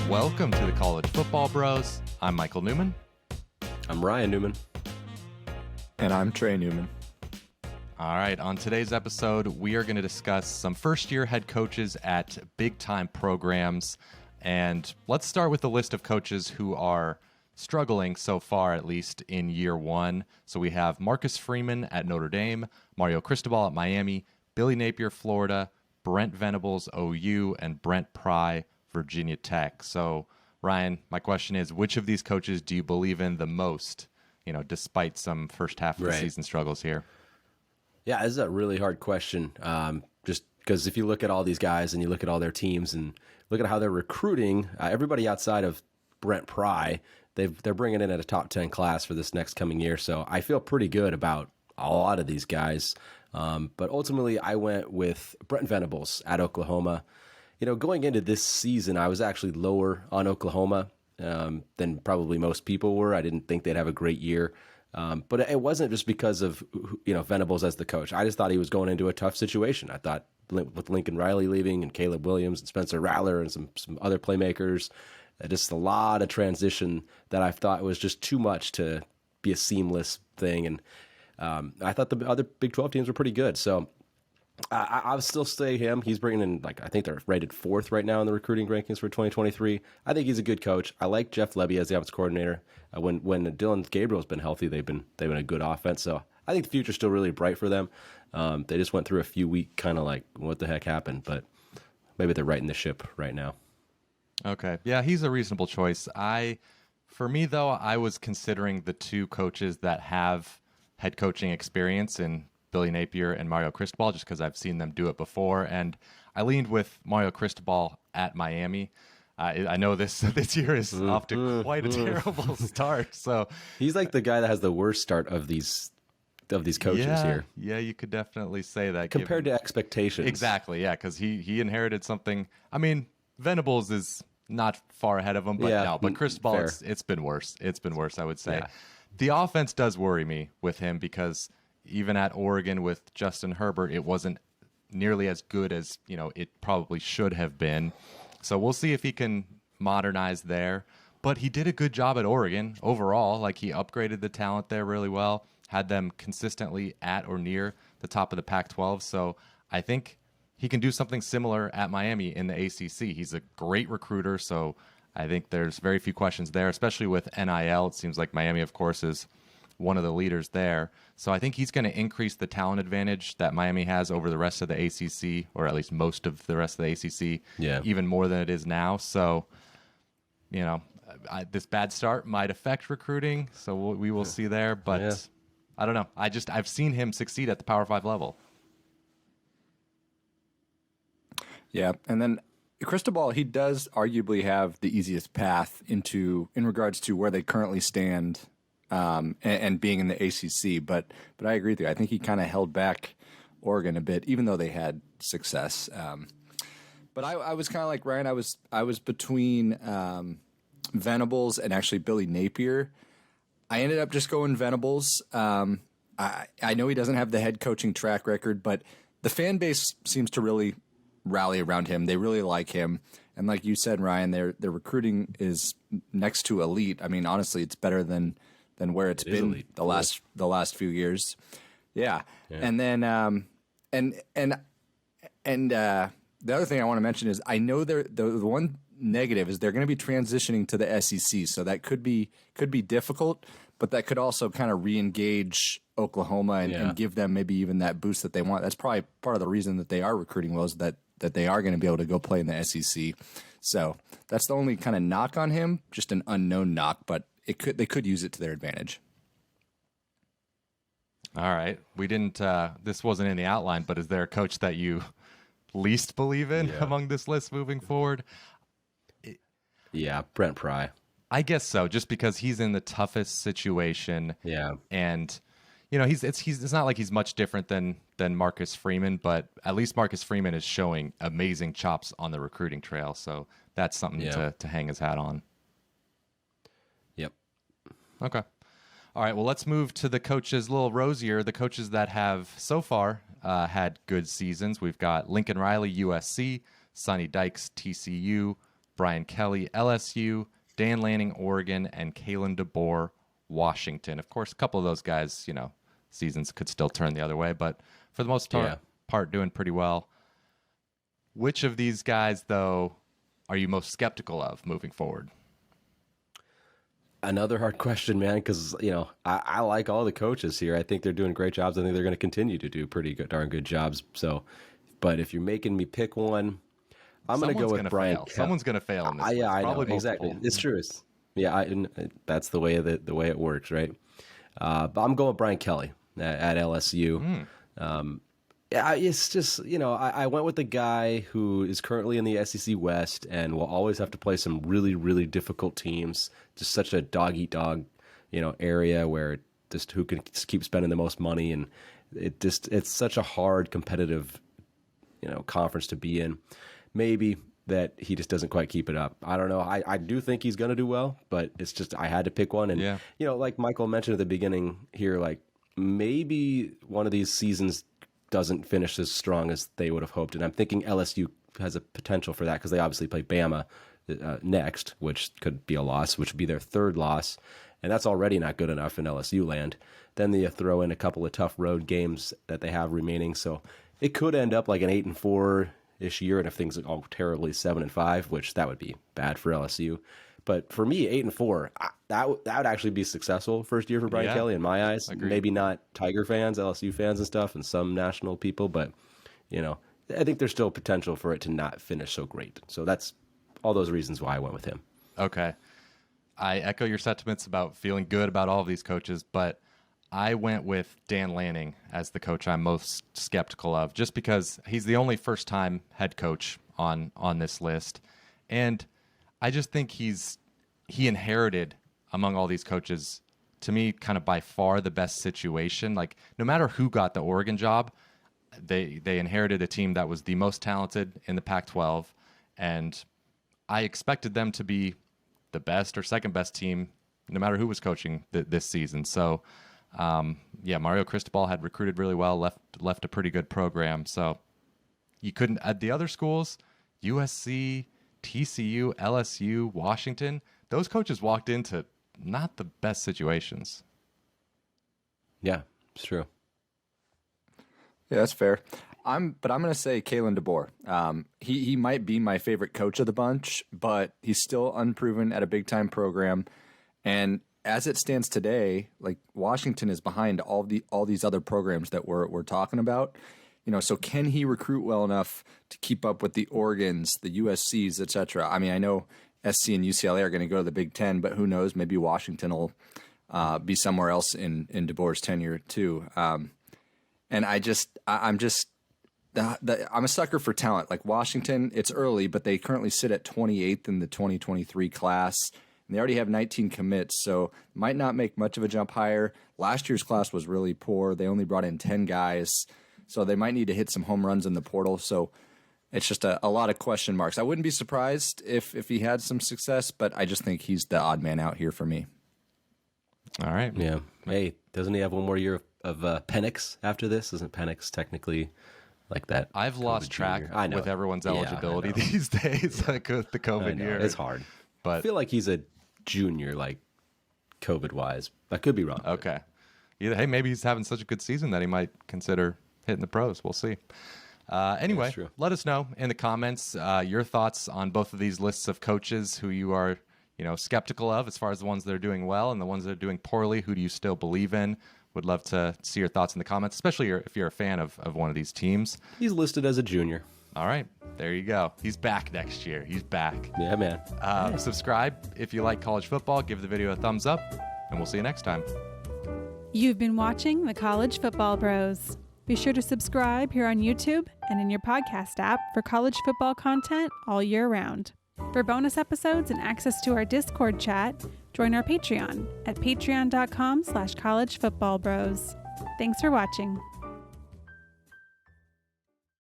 Welcome to the College Football Bros. I'm Michael Newman. I'm Ryan Newman. And I'm Trey Newman. All right, on today's episode, we are going to discuss some first-year head coaches at big-time programs. And let's start with the list of coaches who are struggling so far, at least in year one. So we have Marcus Freeman at Notre Dame, Mario Cristobal at Miami, Billy Napier, Florida, Brent Venables, OU, and Brent Pry, Virginia Tech. So, Ryan, my question is, which of these coaches do you believe in the most, despite some first half of the season struggles here? Yeah, this is a really hard question. Just because if you look at all these guys and you look at all their teams and look at how they're recruiting, everybody outside of Brent Pry, they're bringing in at a top 10 class for this next coming year. So I feel pretty good about a lot of these guys. But ultimately, I went with Brent Venables at Oklahoma. Going into this season, I was actually lower on Oklahoma than probably most people were. I didn't think they'd have a great year. But it wasn't just because of Venables as the coach. I just thought he was going into a tough situation. I thought with Lincoln Riley leaving and Caleb Williams and Spencer Rattler and some other playmakers, just a lot of transition that I thought was just too much to be a seamless thing. And I thought the other Big 12 teams were pretty good. So I'll still say him. He's bringing in, I think they're rated 4th right now in the recruiting rankings for 2023. I think he's a good coach. I like Jeff Lebby as the offensive coordinator. When Dylan Gabriel's been healthy, they've been a good offense. So I think the future's still really bright for them. They just went through a few week kind of what the heck happened, but maybe they're righting the ship right now. Okay. Yeah, he's a reasonable choice. For me, though, I was considering the two coaches that have head coaching experience in Billy Napier and Mario Cristobal, just because I've seen them do it before. And I leaned with Mario Cristobal at Miami. I know this year is off to quite a terrible start. So he's like the guy that has the worst start of these coaches here. Yeah, you could definitely say that. Compared to expectations. Exactly, yeah, because he inherited something. I mean, Venables is not far ahead of him, but Cristobal, it's been worse. It's been worse, I would say. Yeah. The offense does worry me with him because even at Oregon with Justin Herbert, it wasn't nearly as good as it probably should have been. So we'll see if he can modernize there. But he did a good job at Oregon overall. He upgraded the talent there really well, had them consistently at or near the top of the Pac-12. So I think he can do something similar at Miami in the ACC. He's a great recruiter, so I think there's very few questions there, especially with NIL. It seems like Miami, of course, is one of the leaders there. So I think he's going to increase the talent advantage that Miami has over the rest of the ACC, or at least most of the rest of the ACC, even more than it is now. So, this bad start might affect recruiting, so we will see there. But I don't know. I've seen him succeed at the Power 5 level. Yeah, and then Cristobal, he does arguably have the easiest path in regards to where they currently stand and being in the ACC. But I agree with you. I think he kind of held back Oregon a bit, even though they had success. But I was kind of like Ryan. I was between Venables and actually Billy Napier. I ended up just going Venables. I know he doesn't have the head coaching track record, but the fan base seems to really rally around him. They really like him. And like you said, Ryan, their recruiting is next to elite. I mean, honestly, it's better than where it's been elite. the last few years. Yeah. And then and the other thing I want to mention is I know the one negative is they're going to be transitioning to the SEC, so that could be difficult, but that could also kind of re-engage Oklahoma and give them maybe even that boost that they want. That's probably part of the reason that they are recruiting well, is that they are going to be able to go play in the SEC. So that's the only kind of knock on him, just an unknown knock, but they could use it to their advantage. All right. We didn't this wasn't in the outline, but is there a coach that you least believe in among this list moving forward? Yeah, Brent Pry. I guess so, just because he's in the toughest situation. Yeah. And it's not like he's much different than Marcus Freeman, but at least Marcus Freeman is showing amazing chops on the recruiting trail, so that's something to hang his hat on. Yep. Okay. All right, well, let's move to the coaches a little rosier, the coaches that have so far had good seasons. We've got Lincoln Riley, USC, Sonny Dykes, TCU, Brian Kelly, LSU, Dan Lanning, Oregon, and Kalen DeBoer, Washington. Of course, a couple of those guys, seasons could still turn the other way, but for the most part, doing pretty well. Which of these guys, though, are you most skeptical of moving forward? Another hard question, man, because, I like all the coaches here. I think they're doing great jobs. I think they're going to continue to do pretty good, darn good jobs. So, but if you're making me pick one, I'm going to go with Brian. Someone's going to fail in this. Yeah, I know. Multiple. Exactly. It's true. That's the way it works, right? But I'm going with Brian Kelly at LSU. It's just, I went with the guy who is currently in the SEC West and will always have to play some really, really difficult teams. Just such a dog-eat-dog, area where just who can just keep spending the most money. And it's such a hard competitive, conference to be in. Maybe that he just doesn't quite keep it up. I don't know. I do think he's going to do well, but it's just I had to pick one. And, like Michael mentioned at the beginning here, like maybe one of these seasons doesn't finish as strong as they would have hoped. And I'm thinking LSU has a potential for that because they obviously play Bama next, which could be a loss, which would be their third loss. And that's already not good enough in LSU land. Then they throw in a couple of tough road games that they have remaining. So it could end up like an 8-4-ish year. And if things are all terribly 7-5, which that would be bad for LSU. But for me, 8-4, that would actually be successful first year for Brian Kelly in my eyes. Agreed. Maybe not Tiger fans, LSU fans and stuff, and some national people, but I think there's still potential for it to not finish so great. So that's all those reasons why I went with him. Okay, I echo your sentiments about feeling good about all of these coaches, but I went with Dan Lanning as the coach I'm most skeptical of, just because he's the only first-time head coach on this list, and I just think he inherited among all these coaches, to me, kind of by far the best situation. Like no matter who got the Oregon job, they inherited a team that was the most talented in the Pac-12, and I expected them to be the best or second best team, no matter who was coaching this season. So, Mario Cristobal had recruited really well, left a pretty good program. So you couldn't at the other schools, USC, TCU, LSU, Washington, those coaches walked into not the best situations. Yeah, it's true. Yeah, that's fair. I'm going to say Kalen DeBoer. He might be my favorite coach of the bunch, but he's still unproven at a big time program. And as it stands today, like Washington is behind all these other programs that we're talking about. So can he recruit well enough to keep up with the Oregons, the USCs, et cetera? I mean, I know SC and UCLA are going to go to the Big Ten, but who knows? Maybe Washington will be somewhere else in DeBoer's tenure too. And I'm a sucker for talent. Like Washington, it's early, but they currently sit at 28th in the 2023 class. And they already have 19 commits, so might not make much of a jump higher. Last year's class was really poor. They only brought in 10 guys. So they might need to hit some home runs in the portal. So it's just a lot of question marks. I wouldn't be surprised if he had some success, but I just think he's the odd man out here for me. All right. Yeah. Hey, doesn't he have one more year of Penix after this? Isn't Penix technically like that? I've lost track with everyone's eligibility these days, like with the COVID year. It's hard. But I feel like he's a junior, like COVID-wise. I could be wrong. Okay. Hey, maybe he's having such a good season that he might consider hitting the pros. We'll see. Anyway, let us know in the comments your thoughts on both of these lists of coaches who you are, skeptical of as far as the ones that are doing well and the ones that are doing poorly. Who do you still believe in? Would love to see your thoughts in the comments, especially if you're a fan of one of these teams. He's listed as a junior. All right. There you go. He's back next year. He's back. Yeah, man. Subscribe if you like college football. Give the video a thumbs up, and we'll see you next time. You've been watching the College Football Bros. Be sure to subscribe here on YouTube and in your podcast app for college football content all year round. For bonus episodes and access to our Discord chat, join our Patreon at patreon.com/collegefootballbros. Thanks for watching.